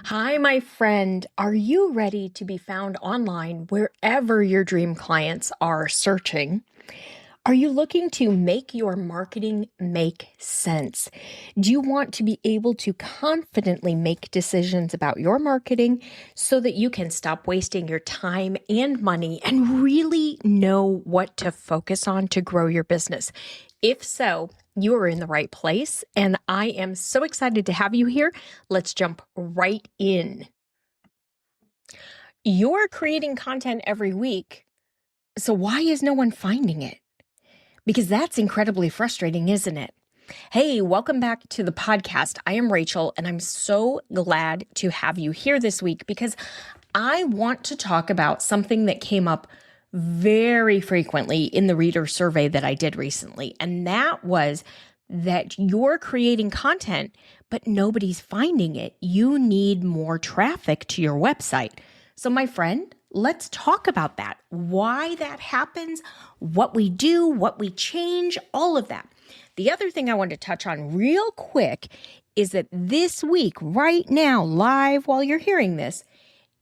Hi, my friend. Are you ready to be found online wherever your dream clients are searching? Are you looking to make your marketing make sense? Do you want to be able to confidently make decisions about your marketing so that you can stop wasting your time and money and really know what to focus on to grow your business? If so, you are in the right place, and I am so excited to have you here. Let's jump right in. You're creating content every week, so why is no one finding it? Because that's incredibly frustrating, isn't it? Hey, welcome back to the podcast. I am Rachel, and I'm so glad to have you here this week because I want to talk about something that came up very frequently in the reader survey that I did recently, and that was that you're creating content, but nobody's finding it. You need more traffic to your website. So, my friend, let's talk about that. Why that happens, what we do, what we change, all of that. The other thing I want to touch on real quick is that this week, right now, live while you're hearing this,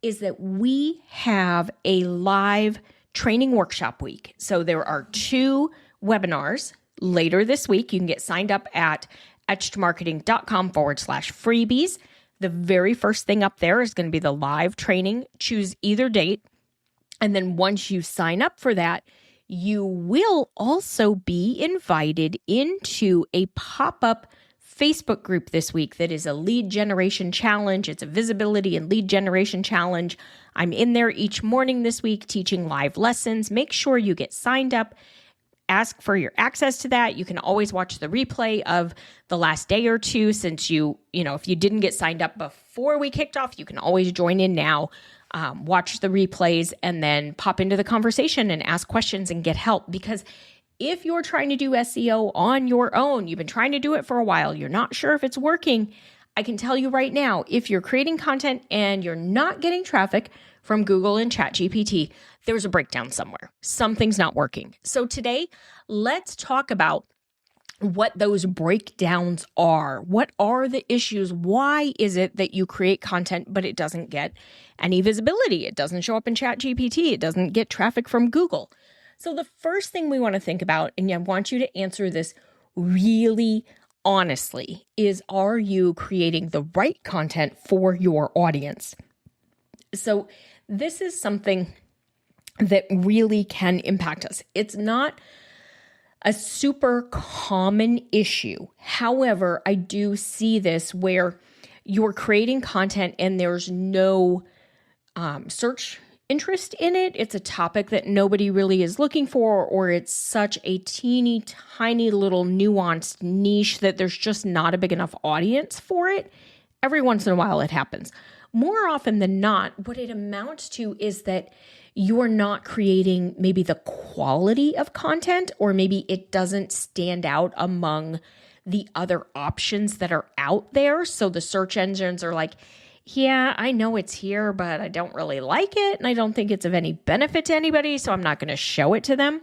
is that we have a live training workshop week. So there are 2 webinars later this week. You can get signed up at etchedmarketing.com/freebies. The very first thing up there is going to be the live training. Choose either date. And then once you sign up for that, you will also be invited into a pop-up Facebook group this week that is a lead generation challenge. It's a visibility and lead generation challenge. I'm in there each morning this week teaching live lessons. Make sure you get signed up. Ask for your access to that. You can always watch the replay of the last day or two since if you didn't get signed up before we kicked off, you can always join in now, watch the replays, and then pop into the conversation and ask questions and get help. Because if you're trying to do SEO on your own, you've been trying to do it for a while, you're not sure if it's working, I can tell you right now, if you're creating content and you're not getting traffic from Google and ChatGPT, there's a breakdown somewhere. Something's not working. So today, let's talk about what those breakdowns are. What are the issues? Why is it that you create content, but it doesn't get any visibility? It doesn't show up in ChatGPT. It doesn't get traffic from Google. So the first thing we want to think about, and I want you to answer this really honestly, is are you creating the right content for your audience? So this is something that really can impact us. It's not a super common issue. However, I do see this where you're creating content and there's no search interest in it. It's a topic that nobody really is looking for, or it's such a teeny tiny little nuanced niche that there's just not a big enough audience for it. Every once in a while it happens. More often than not, what it amounts to is that you're not creating maybe the quality of content, or maybe it doesn't stand out among the other options that are out there. So the search engines are like, yeah, I know it's here, but I don't really like it, and I don't think it's of any benefit to anybody, so I'm not going to show it to them.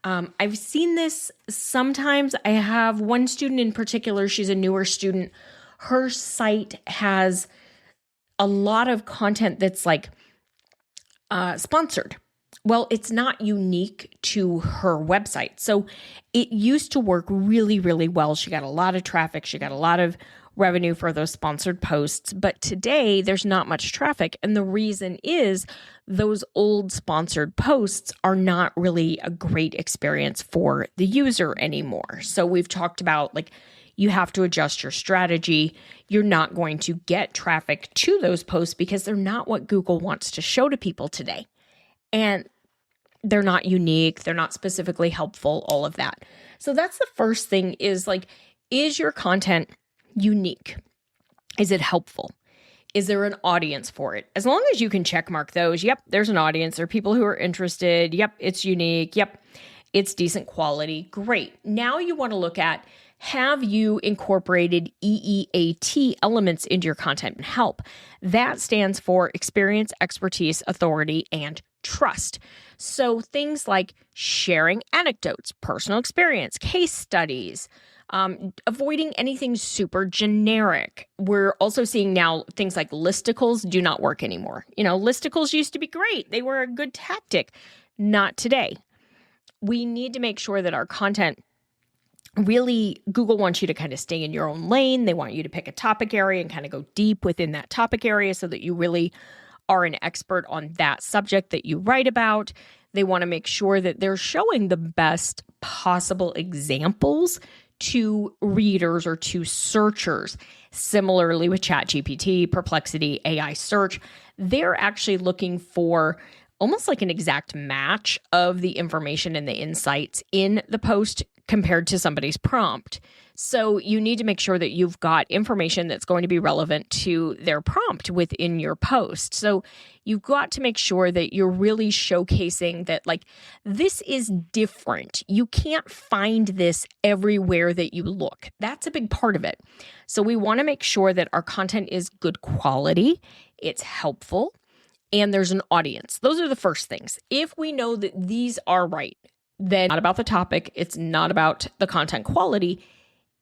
I've seen this sometimes. I have one student in particular. She's a newer student. Her site has a lot of content that's like sponsored. Well, it's not unique to her website. So it used to work really, really well. She got a lot of traffic. She got a lot of revenue for those sponsored posts. But today there's not much traffic. And the reason is those old sponsored posts are not really a great experience for the user anymore. So we've talked about you have to adjust your strategy. You're not going to get traffic to those posts because they're not what Google wants to show to people today. And they're not unique. They're not specifically helpful, all of that. So that's the first thing is is your content unique? Is it helpful? Is there an audience for it? As long as you can check mark those, yep, there's an audience. There are people who are interested. Yep, it's unique. Yep, it's decent quality. Great. Now you want to look at, have you incorporated EEAT elements into your content and help? That stands for experience, expertise, authority, and trust. So things like sharing anecdotes, personal experience, case studies, Avoiding anything super generic. We're also seeing now things like listicles do not work anymore. Listicles used to be great. They were a good tactic. Not today. We need to make sure that our content really, Google wants you to kind of stay in your own lane. They want you to pick a topic area and kind of go deep within that topic area so that you really are an expert on that subject that you write about. They want to make sure that they're showing the best possible examples to readers or to searchers. Similarly with ChatGPT, Perplexity, AI search, they're actually looking for almost like an exact match of the information and the insights in the post compared to somebody's prompt. So you need to make sure that you've got information that's going to be relevant to their prompt within your post. So you've got to make sure that you're really showcasing that, like, this is different. You can't find this everywhere that you look. That's a big part of it. So we want to make sure that our content is good quality, it's helpful, and there's an audience. Those are the first things. If we know that these are right, then it's not about the topic, it's not about the content quality,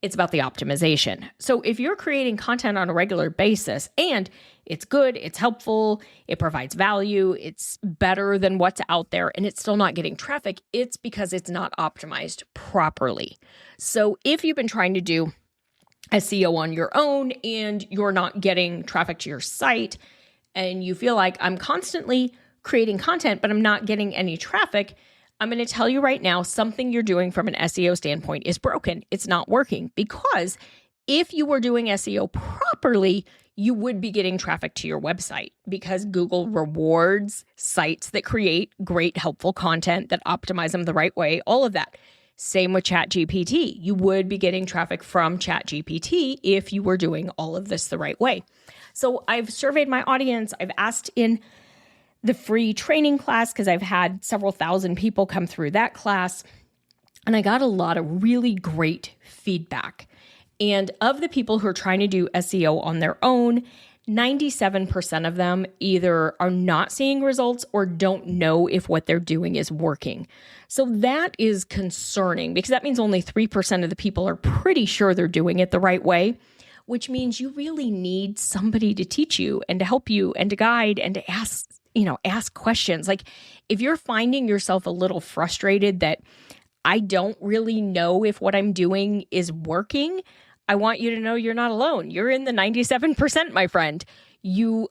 it's about the optimization. So if you're creating content on a regular basis and it's good, it's helpful, it provides value, it's better than what's out there, and it's still not getting traffic, it's because it's not optimized properly. So if you've been trying to do SEO on your own and you're not getting traffic to your site, and you feel like I'm constantly creating content, but I'm not getting any traffic, I'm going to tell you right now, something you're doing from an SEO standpoint is broken. It's not working, because if you were doing SEO properly, you would be getting traffic to your website, because Google rewards sites that create great, helpful content, that optimize them the right way, all of that. Same with ChatGPT. You would be getting traffic from ChatGPT if you were doing all of this the right way. So I've surveyed my audience. I've asked in the free training class, because I've had several thousand people come through that class, and I got a lot of really great feedback. And of the people who are trying to do SEO on their own, 97% of them either are not seeing results or don't know if what they're doing is working. So that is concerning, because that means only 3% of the people are pretty sure they're doing it the right way, which means you really need somebody to teach you and to help you and to guide and to ask questions. Like, if you're finding yourself a little frustrated that I don't really know if what I'm doing is working, I want you to know you're not alone. You're in the 97%, my friend. You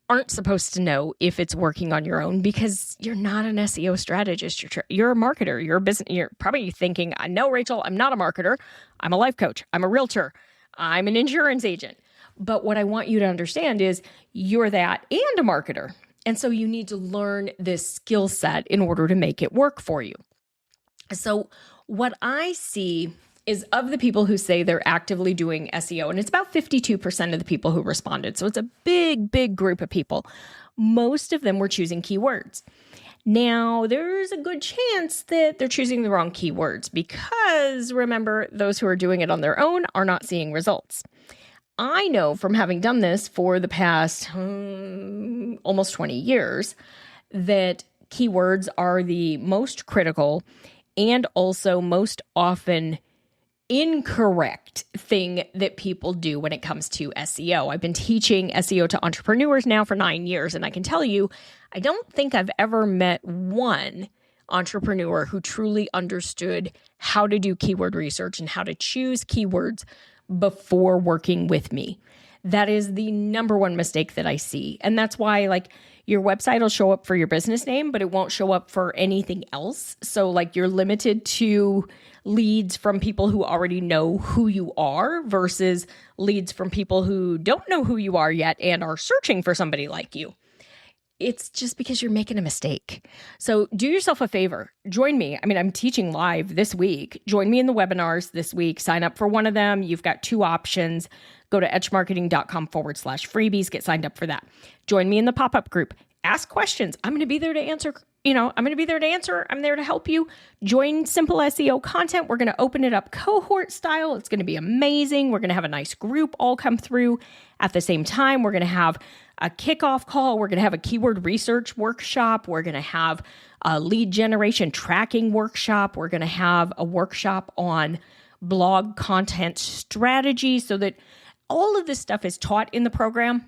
aren't supposed to know if it's working on your own, because you're not an SEO strategist. You're a marketer. You're a business. You're probably thinking, no, Rachel, I'm not a marketer. I'm a life coach. I'm a realtor. I'm an insurance agent. But what I want you to understand is you're that and a marketer. And so you need to learn this skill set in order to make it work for you. So what I see is, of the people who say they're actively doing SEO, and it's about 52% of the people who responded. So it's a big, big group of people. Most of them were choosing keywords. Now, there's a good chance that they're choosing the wrong keywords, because remember, those who are doing it on their own are not seeing results. I know from having done this for the past almost 20 years that keywords are the most critical and also most often incorrect thing that people do when it comes to SEO. I've been teaching SEO to entrepreneurs now for 9 years, and I can tell you, I don't think I've ever met one entrepreneur who truly understood how to do keyword research and how to choose keywords before working with me. That is the number one mistake that I see. And that's why, like, your website will show up for your business name, but it won't show up for anything else. So, like, you're limited to leads from people who already know who you are versus leads from people who don't know who you are yet and are searching for somebody like you. It's just because you're making a mistake. So do yourself a favor. Join me. I'm teaching live this week. Join me in the webinars this week. Sign up for one of them. You've got two options. Go to edgemarketing.com/freebies. Get signed up for that. Join me in the pop-up group. Ask questions. I'm going to be there to answer. I'm there to help you. Join Simple SEO Content. We're going to open it up cohort style. It's going to be amazing. We're going to have a nice group all come through at the same time. We're going to have a kickoff call. We're going to have a keyword research workshop. We're going to have a lead generation tracking workshop. We're going to have a workshop on blog content strategy, so that all of this stuff is taught in the program.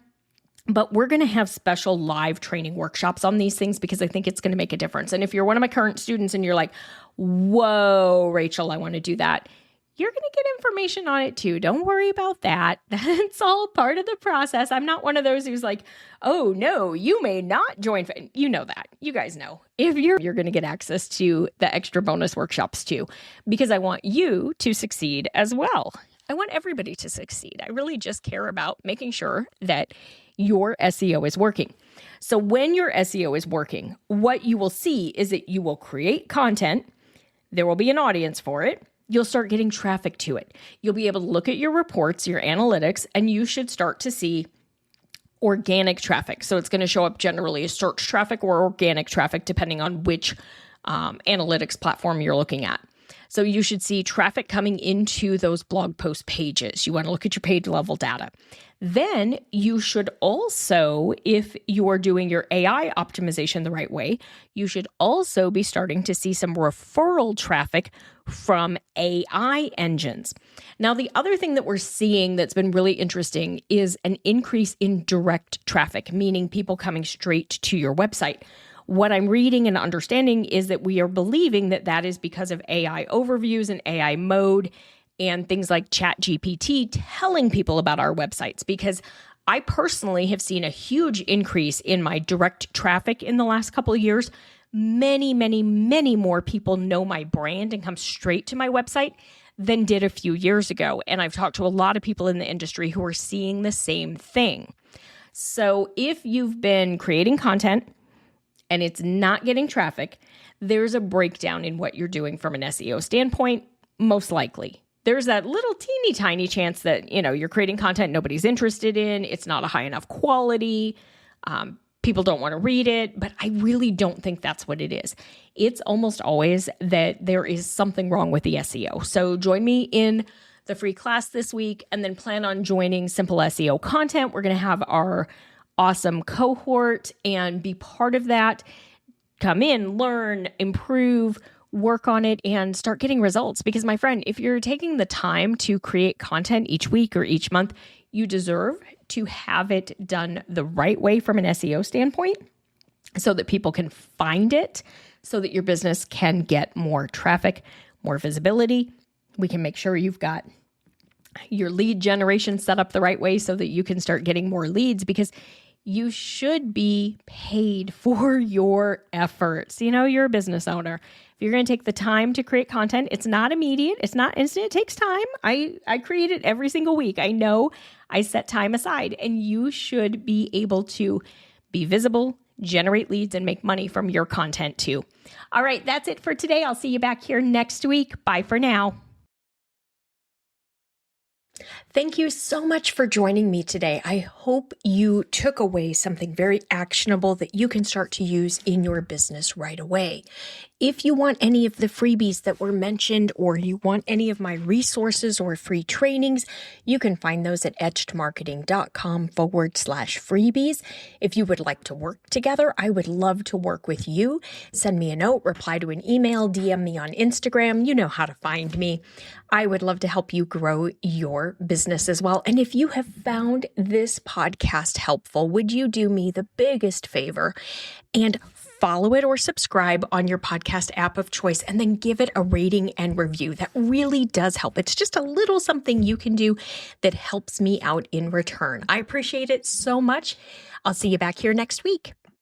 But we're going to have special live training workshops on these things because I think it's going to make a difference. And if you're one of my current students and you're like, whoa, Rachel, I want to do that, you're going to get information on it too. Don't worry about that. That's all part of the process. I'm not one of those who's like, oh no, you may not join. You know that. You guys know. If you're going to get access to the extra bonus workshops too, because I want you to succeed as well. I want everybody to succeed. I really just care about making sure that your SEO is working. So when your SEO is working, what you will see is that you will create content. There will be an audience for it. You'll start getting traffic to it. You'll be able to look at your reports, your analytics, and you should start to see organic traffic. So it's going to show up generally as search traffic or organic traffic, depending on which analytics platform you're looking at. So you should see traffic coming into those blog post pages. You want to look at your page level data. Then you should also, if you are doing your AI optimization the right way, you should also be starting to see some referral traffic from AI engines. Now, the other thing that we're seeing that's been really interesting is an increase in direct traffic, meaning people coming straight to your website. What I'm reading and understanding is that we are believing that that is because of AI overviews and AI mode and things like ChatGPT telling people about our websites, because I personally have seen a huge increase in my direct traffic in the last couple of years. Many, many, many more people know my brand and come straight to my website than did a few years ago. And I've talked to a lot of people in the industry who are seeing the same thing. So if you've been creating content and it's not getting traffic, there's a breakdown in what you're doing from an SEO standpoint, most likely. There's that little teeny tiny chance that, you're creating content nobody's interested in, it's not a high enough quality, people don't want to read it, but I really don't think that's what it is. It's almost always that there is something wrong with the SEO. So join me in the free class this week and then plan on joining Simple SEO Content. We're going to have our awesome cohort and be part of that. Come in, learn, improve, work on it, and start getting results. Because my friend, if you're taking the time to create content each week or each month, you deserve to have it done the right way from an SEO standpoint so that people can find it, so that your business can get more traffic, more visibility. We can make sure you've got your lead generation set up the right way so that you can start getting more leads, because you should be paid for your efforts. You're a business owner. If you're going to take the time to create content, it's not immediate. It's not instant. It takes time. I create it every single week. I know I set time aside, and you should be able to be visible, generate leads, and make money from your content too. All right, that's it for today. I'll see you back here next week. Bye for now. Thank you so much for joining me today. I hope you took away something very actionable that you can start to use in your business right away. If you want any of the freebies that were mentioned, or you want any of my resources or free trainings, you can find those at etchedmarketing.com/freebies. If you would like to work together, I would love to work with you. Send me a note, reply to an email, DM me on Instagram. You know how to find me. I would love to help you grow your business as well. And if you have found this podcast helpful, would you do me the biggest favor and follow it or subscribe on your podcast app of choice, and then give it a rating and review? That really does help. It's just a little something you can do that helps me out in return. I appreciate it so much. I'll see you back here next week.